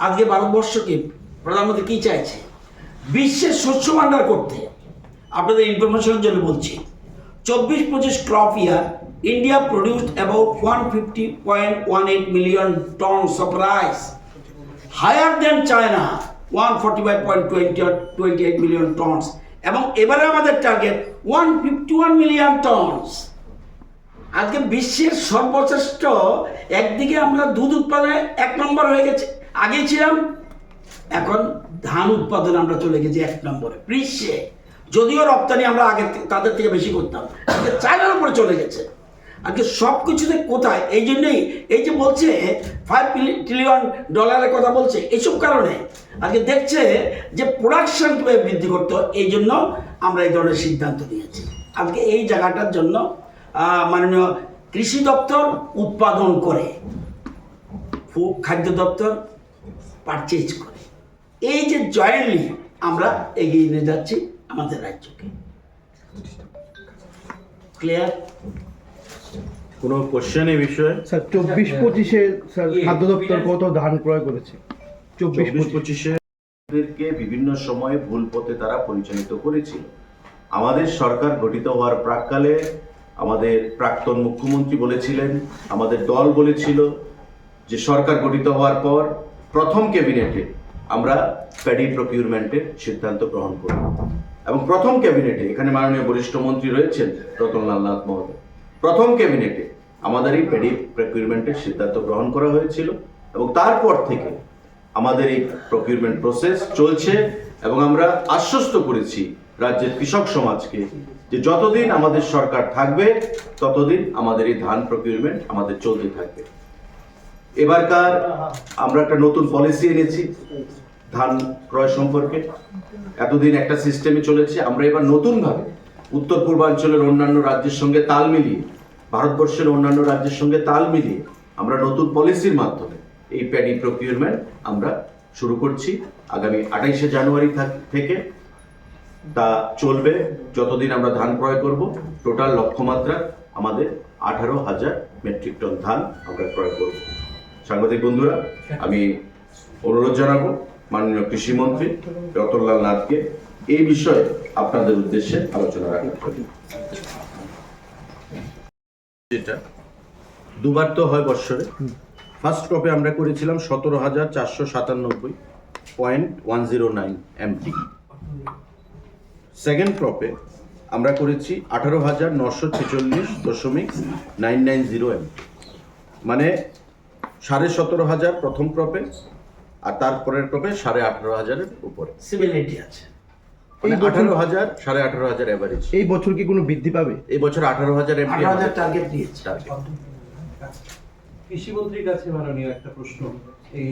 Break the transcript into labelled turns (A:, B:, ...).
A: আজকে ভারতবর্ষকে প্রধানমন্ত্রী কি চাইছে? বিশ্বের শস্য ভাণ্ডার করতে। আপনাদের ইনফরমেশনের জন্য বলছি, 24-25 crop year, India produced about 150.18 million tons of rice, higher than China, 145.28 million tons. এবং এবারে আমাদের টার্গেট 151 মিলিয়ন টনস। আজকে বিশ্বের সর্বশ্রেষ্ঠ, একদিকে আমরা দুধ উৎপাদনে 1 নম্বর হয়ে গেছে, আগে ছিলাম, এখন ধান উৎপাদনে আমরা চলে গেছি 1 নম্বরে বিশ্বে। যদিও রপ্তানি আমরা আগে তাদের থেকে বেশি করতাম, আজকে চায়নার উপরে চলে গেছে। আজকে সব কিছুতে কোথায়, এই জন্যই এই যে বলছে $5 ট্রিলিয়ন কথা বলছে, এইসব কারণে আজকে দেখছে যে প্রোডাকশন কীভাবে বৃদ্ধি করতে হয়, এই জন্য আমরা এই ধরনের সিদ্ধান্ত নিয়েছি। আজকে এই জায়গাটার জন্য মাননীয় কৃষি দপ্তর উৎপাদন করে, খাদ্য দপ্তর পারচেজ করে, এই যে জয়েন্টলি আমরা এগিয়ে নিয়ে যাচ্ছি আমাদের রাজ্যকে। ক্লিয়ার?
B: কোনো কোশ্চেন এই বিষয়ে?
C: স্যার 24-25-এ স্যার খাদ্য দপ্তর কত ধান ক্রয় করেছে?
B: 24-25-এ বিভিন্ন সময়ে ভুল পথে তারা পরিচালিত করেছিল। আমাদের সরকার গঠিত হওয়ার প্রাককালে আমাদের প্রাক্তন মুখ্যমন্ত্রী বলেছিলেন, আমাদের দল বলেছিল যে সরকার গঠিত হওয়ার পর প্রথম ক্যাবিনেটে আমরা প্যাডি প্রকিউরমেন্টের সিদ্ধান্ত গ্রহণ করব। এবং প্রথম ক্যাবিনেটে, এখানে মাননীয় বরিষ্ঠ মন্ত্রী রয়েছেন রতনলাল নাথ মহোদয়, প্রথম ক্যাবিনেটে আমাদের এই প্যাডি প্রকিউরমেন্টের সিদ্ধান্ত গ্রহণ করা হয়েছিল। এবং তারপর থেকে আমাদের এই প্রকিউরমেন্ট প্রসেস চলছে এবং আমরা আশ্বস্ত করেছি রাজ্যের কৃষক সমাজকে যে যতদিন আমাদের সরকার থাকবে ততদিন আমাদের এই ধান প্রকিউরমেন্ট আমাদের চলতে থাকবে। এবারকার আমরা একটা নতুন পলিসি এনেছি ধান ক্রয় সম্পর্কে। এতদিন একটা সিস্টেমে চলেছে, আমরা এবার নতুনভাবে উত্তর পূর্বাঞ্চলের অন্যান্য রাজ্যের সঙ্গে তাল মিলিয়ে, ভারতবর্ষের অন্যান্য রাজ্যের সঙ্গে তাল মিলিয়ে আমরা নতুন পলিসির মাধ্যমে এই প্যাডি প্রকিউরমেন্ট আমরা শুরু করছি আগামী 28শে জানুয়ারি থেকে। তা চলবে যতদিন আমরা ধান ক্রয় করব। টোটাল লক্ষ্যমাত্রা আমাদের 18,000 মেট্রিক টন ধান আমরা ক্রয় করব। সাংবাদিক বন্ধুরা, আমি অনুরোধ জানাবো মাননীয় কৃষিমন্ত্রী রতনলাল নাথকে এই বিষয়ে আপনাদের উদ্দেশ্যে আলোচনা রাখার জন্য। যেটা দুবার তো হয় বৎসরে, ফার্স্ট ক্রপে আমরা করেছিলাম 17,497.109 MT। সেকেন্ড ক্রপে আমরা করেছি 18,946.990 MT, মানে 17,500 প্রথম ক্রপে আর তারপরের ক্রপে 18,500-এর উপরে
A: সিমিলারিটি আছে।
C: এই
B: 18,000 18,500 এভারেজ।
C: এই বছর কি কোনো বৃদ্ধি পাবে?
B: এই বছর 18,000 MT
A: 18,000 টার্গেট দিয়েছে।
D: কৃষিমন্ত্রীর কাছে মাননীয় একটা প্রশ্ন, এই